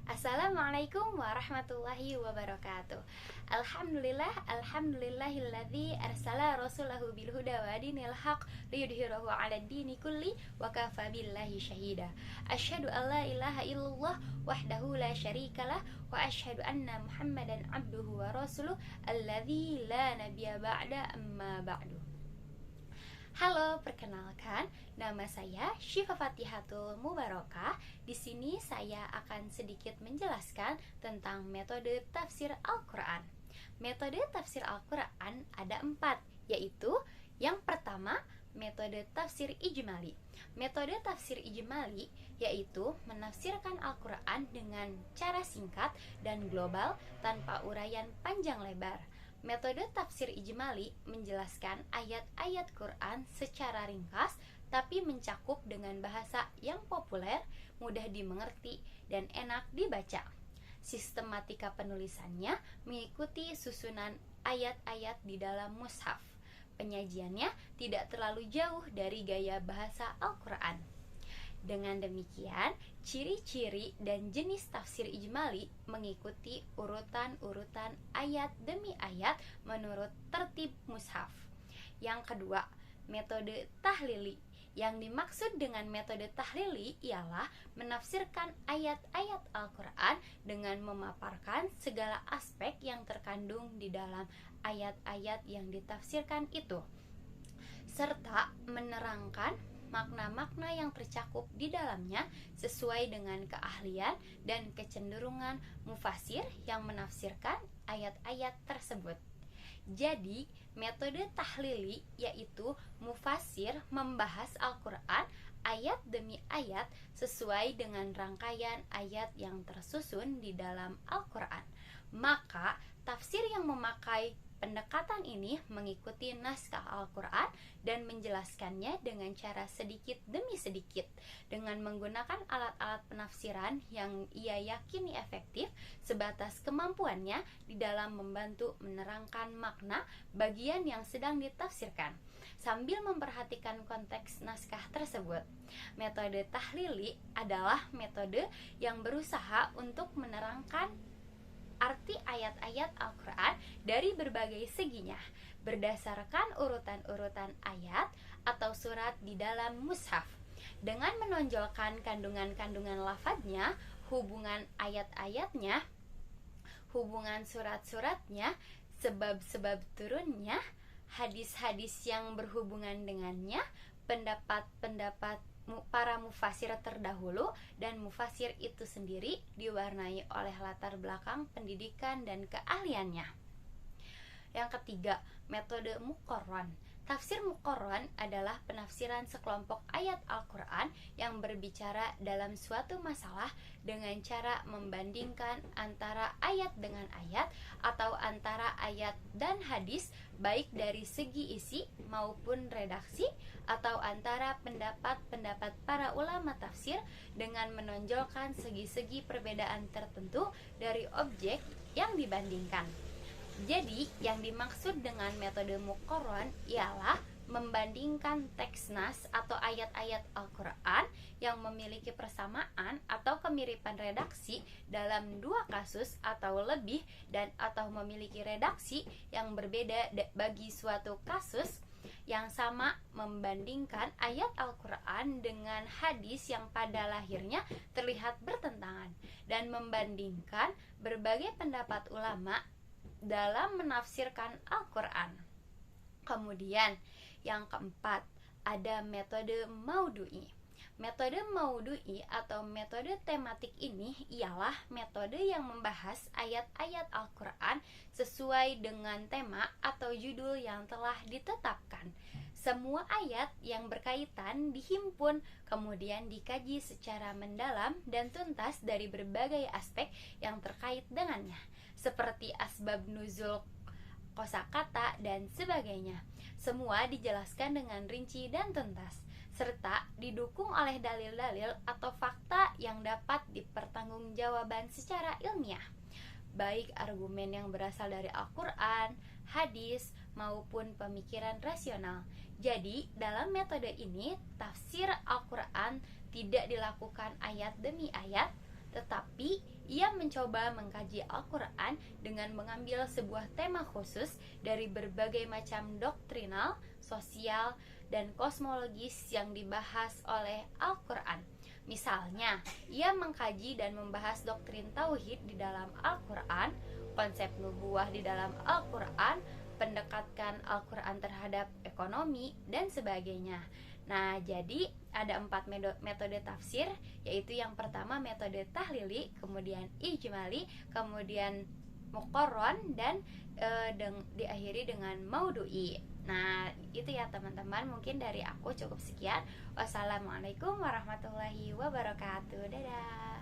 Assalamualaikum warahmatullahi wabarakatuh. Alhamdulillahilladzi arsala rasulahu bil huda wa dinil haq liyudhhirahu 'alad dini kulli wa kafa billahi syahida. Asyhadu an la ilaha illallah wahdahu la syarikalah wa asyhadu anna Muhammadan abduhu wa rasuluh alladzi la nabiyya ba'da amma ba'du. Halo, perkenalkan, nama saya Syifa Fatihatul Mubarakah. Di sini saya akan sedikit menjelaskan tentang metode tafsir Al-Quran. Metode tafsir Al-Quran ada 4, yaitu yang pertama, metode tafsir ijmali. Metode tafsir ijmali yaitu menafsirkan Al-Quran dengan cara singkat dan global tanpa uraian panjang lebar. Metode tafsir ijmali menjelaskan ayat-ayat Quran secara ringkas tapi mencakup dengan bahasa yang populer, mudah dimengerti, dan enak dibaca. Sistematika penulisannya mengikuti susunan ayat-ayat di dalam mushaf. Penyajiannya tidak terlalu jauh dari gaya bahasa Al-Quran. Dengan demikian, ciri-ciri dan jenis tafsir ijmali mengikuti urutan-urutan ayat demi ayat menurut tertib mushaf. Yang kedua, metode tahlili. Yang dimaksud dengan metode tahlili ialah menafsirkan ayat-ayat Al-Quran dengan memaparkan segala aspek yang terkandung di dalam ayat-ayat yang ditafsirkan itu, serta menerangkan makna-makna yang tercakup di dalamnya sesuai dengan keahlian dan kecenderungan mufasir yang menafsirkan ayat-ayat tersebut. Jadi, metode tahlili yaitu mufasir membahas Al-Quran ayat demi ayat sesuai dengan rangkaian ayat yang tersusun di dalam Al-Quran. Maka, tafsir yang memakai pendekatan ini mengikuti naskah Al-Quran dan menjelaskannya dengan cara sedikit demi sedikit dengan menggunakan alat-alat penafsiran yang ia yakini efektif sebatas kemampuannya di dalam membantu menerangkan makna bagian yang sedang ditafsirkan sambil memperhatikan konteks naskah tersebut. Metode tahlili adalah metode yang berusaha untuk menerangkan arti ayat-ayat Al-Quran dari berbagai seginya berdasarkan urutan-urutan ayat atau surat di dalam mushaf dengan menonjolkan kandungan-kandungan lafadznya, hubungan ayat-ayatnya, hubungan surat-suratnya, sebab-sebab turunnya, hadis-hadis yang berhubungan dengannya, pendapat-pendapat para mufasir terdahulu, dan mufasir itu sendiri diwarnai oleh latar belakang pendidikan dan keahliannya. Yang ketiga, metode muqarran. Tafsir muqarran adalah penafsiran sekelompok ayat Al-Quran yang berbicara dalam suatu masalah dengan cara membandingkan antara ayat dengan ayat atau antara ayat dan hadis, baik dari segi isi maupun redaksi, atau antara pendapat-pendapat para ulama tafsir dengan menonjolkan segi-segi perbedaan tertentu dari objek yang dibandingkan. Jadi, yang dimaksud dengan metode muqarran ialah membandingkan teks nas atau ayat-ayat Al-Quran yang memiliki persamaan atau kemiripan redaksi dalam dua kasus atau lebih dan atau memiliki redaksi yang berbeda bagi suatu kasus yang sama, membandingkan ayat Al-Quran dengan hadis yang pada lahirnya terlihat bertentangan, dan membandingkan berbagai pendapat ulama dalam menafsirkan Al-Quran. Kemudian yang keempat, ada metode maudu'i. Metode maudu'i atau metode tematik ini ialah metode yang membahas ayat-ayat Al-Quran sesuai dengan tema atau judul yang telah ditetapkan. Semua ayat yang berkaitan dihimpun, kemudian dikaji secara mendalam dan tuntas dari berbagai aspek yang terkait dengannya, seperti asbab nuzul, kosakata, dan sebagainya. Semua dijelaskan dengan rinci dan tuntas, serta didukung oleh dalil-dalil atau fakta yang dapat dipertanggungjawabkan secara ilmiah, baik argumen yang berasal dari Al-Quran, hadis, maupun pemikiran rasional. Jadi, dalam metode ini, tafsir Al-Quran tidak dilakukan ayat demi ayat, tetapi ia mencoba mengkaji Al-Quran dengan mengambil sebuah tema khusus dari berbagai macam doktrinal, sosial, dan kosmologis yang dibahas oleh Al-Quran. Misalnya, ia mengkaji dan membahas doktrin tauhid di dalam Al-Quran, konsep nubuwah di dalam Al-Quran, pendekatkan Al-Quran terhadap ekonomi, dan sebagainya. Nah, jadi ada 4 metode tafsir, yaitu yang pertama metode tahlili, kemudian ijmali, kemudian muqarron, dan diakhiri dengan maudu'i. Nah, itu ya teman-teman, mungkin dari aku cukup sekian. Wassalamualaikum warahmatullahi wabarakatuh. Dadah.